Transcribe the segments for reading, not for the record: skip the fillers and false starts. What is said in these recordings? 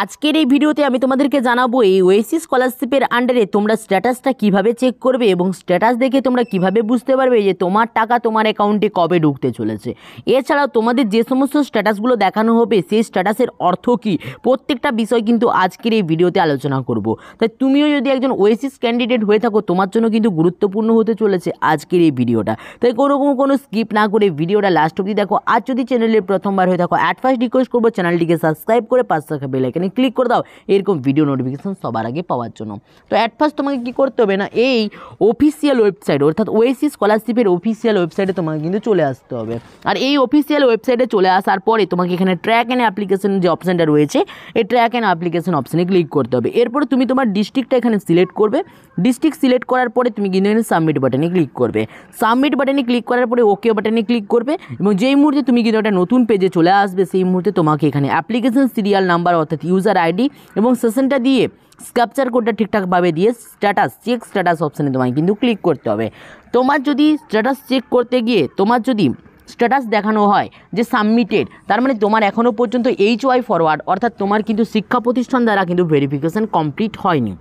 আজকের এই ভিডিওতে আমি তোমাদেরকে জানাবো এই ওয়েসিস স্কলারশিপের আন্ডারে তোমরা স্ট্যাটাসটা কিভাবে চেক করবে এবং স্ট্যাটাস দেখে তোমরা কিভাবে বুঝতে পারবে যে তোমার টাকা তোমার অ্যাকাউন্টে কবে ঢুকতে চলেছে। এছাড়াও তোমাদের যে সমস্ত স্ট্যাটাসগুলো দেখানো হবে সেই স্ট্যাটাসের অর্থ কী, প্রত্যেকটা বিষয় কিন্তু আজকের এই ভিডিওতে আলোচনা করব। তাই তুমিও যদি একজন ওয়েসিস ক্যান্ডিডেট হয়ে থাকো তোমার জন্য কিন্তু গুরুত্বপূর্ণ হতে চলেছে আজকের এই ভিডিওটা। তাই কোনো স্কিপ না করে ভিডিওটা লাস্ট অবধি দেখো। আর যদি চ্যানেলে প্রথমবার হয়ে থাকো অ্যাট ফার্স্ট রিকোয়েস্ট করবো চ্যানেলটিকে সাবস্ক্রাইব করে পাশে থাকা বেল আইকনে ক্লিক করে দাও এরকম ভিডিও নোটিফিকেশন সবার আগে পাওয়ার জন্য। তো অ্যাট ফার্স্ট তোমাকে কী করতে হবে না, এই অফিসিয়াল ওয়েবসাইট অর্থাৎ ওয়েসিস স্কলারশিপের অফিসিয়াল ওয়েবসাইটে তোমাকে কিন্তু চলে আসতে হবে। আর এই অফিসিয়াল ওয়েবসাইটে চলে আসার পরে তোমাকে এখানে ট্র্যাক অ্যান্ড অ্যাপ্লিকেশন যে অপশানটা রয়েছে এই ট্র্যাক অ্যান্ড অ্যাপ্লিকেশন অপশানে ক্লিক করতে হবে। এরপরে তুমি তোমার ডিস্ট্রিক্টটা এখানে সিলেক্ট করবে। ডিস্ট্রিক্ট সিলেক্ট করার পরে তুমি কিন্তু এখানে সাবমিট বাটনে ক্লিক করবে। সাবমিট বাটনে ক্লিক করার পরে ওকে বাটনে ক্লিক করবে এবং যেই মুহূর্তে তুমি কিন্তু একটা নতুন পেজে চলে আসবে সেই মুহূর্তে তোমাকে এখানে অ্যাপ্লিকেশন সিরিয়াল নাম্বার অর্থাৎ ইউজার আইডি এবং সেশনটা দিয়ে ক্যাপচার কোডটা ঠিকঠাকভাবে দিয়ে স্ট্যাটাস চেক স্ট্যাটাস অপশানে তোমায় কিন্তু ক্লিক করতে হবে। তোমার যদি স্ট্যাটাস চেক করতে গিয়ে তোমার যদি স্ট্যাটাস দেখানো হয় যে সাবমিটেড, তার মানে তোমার এখনও পর্যন্ত HY ফরওয়ার্ড অর্থাৎ তোমার কিন্তু শিক্ষা প্রতিষ্ঠান দ্বারা কিন্তু ভেরিফিকেশান কমপ্লিট হয়নি।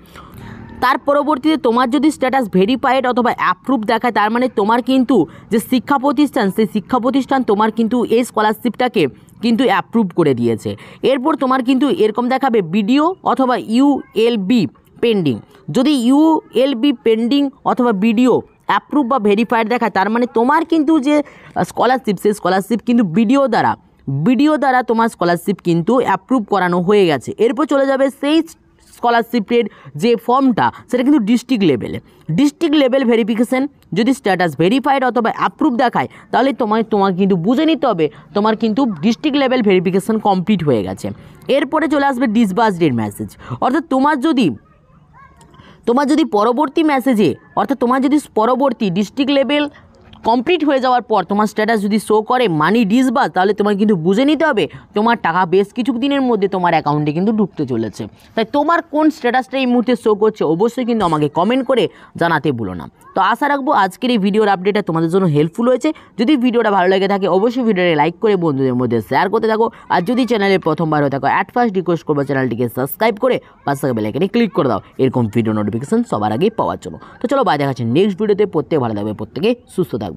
তার পরবর্তীতে তোমার যদি স্ট্যাটাস ভেরিফাইড অথবা অ্যাপ্রুভ দেখায় তার মানে তোমার কিন্তু যে শিক্ষা প্রতিষ্ঠান সেই শিক্ষা প্রতিষ্ঠান তোমার কিন্তু এই স্কলারশিপটাকে কিন্তু অ্যাপ্রুভ করে দিয়েছে। এরপর তোমার কিন্তু এরকম দেখাবে বিডিও অথবা ULB পেন্ডিং। যদি ULB পেন্ডিং অথবা বিডিও অ্যাপ্রুভ বা ভেরিফাইড দেখায় তার মানে তোমার কিন্তু যে স্কলারশিপ সেই স্কলারশিপ কিন্তু বিডিও দ্বারা তোমার স্কলারশিপ কিন্তু অ্যাপ্রুভ করানো হয়ে গেছে। এরপর চলে যাবে সেই স্কলারশিপের যে ফর্মটা সেটা কিন্তু ডিস্ট্রিক্ট লেভেল ভেরিফিকেশান। যদি স্ট্যাটাস ভেরিফাইড অথবা অ্যাপ্রুভ দেখায় তাহলে তোমাকে কিন্তু বুঝে নিতে হবে তোমার কিন্তু ডিস্ট্রিক্ট লেভেল ভেরিফিকেশান কমপ্লিট হয়ে গেছে। এরপরে চলে আসবে ডিসবার্স ডেট মেসেজ, অর্থাৎ তোমার যদি পরবর্তী মেসেজে অর্থাৎ তোমার যদি পরবর্তী ডিস্ট্রিক্ট লেভেল কমপ্লিট হয়ে যাওয়ার পর তোমার স্ট্যাটাস যদি শো করে মানি ডিসবার্স তাহলে তোমার কিন্তু বুঝে নিতে হবে তোমার টাকা বেশ কিছু দিনের মধ্যে তোমার অ্যাকাউন্টে কিন্তু ঢুকতে চলেছে। তাই তোমার কোন স্ট্যাটাসটা এই মুহূর্তে শো করছে অবশ্যই কিন্তু আমাকে কমেন্ট করে জানাতে ভুলো না। তো আশা রাখবো আজকের এই ভিডিওর আপডেটটা তোমাদের জন্য হেল্পফুল হয়েছে। যদি ভিডিওটা ভালো লেগে থাকে অবশ্যই ভিডিওটা লাইক করে বন্ধুদের মধ্যে শেয়ার করতে থাকো। আর যদি চ্যানেলে প্রথমবার হয়ে থাকো অ্যাট ফার্স্ট রিকোয়েস্ট করবো চ্যানেলটিকে সাবস্ক্রাইব করে পাশে থাকা বেল আইকনে ক্লিক করে দাও এরকম ভিডিও নোটিফিকেশন সবার আগে পাওয়ার জন্য। তো চলো বাই, দেখাচ্ছি নেক্সট ভিডিওতে। প্রত্যেকে ভালো থাকবে, প্রত্যেকে সুস্থ থাকবে।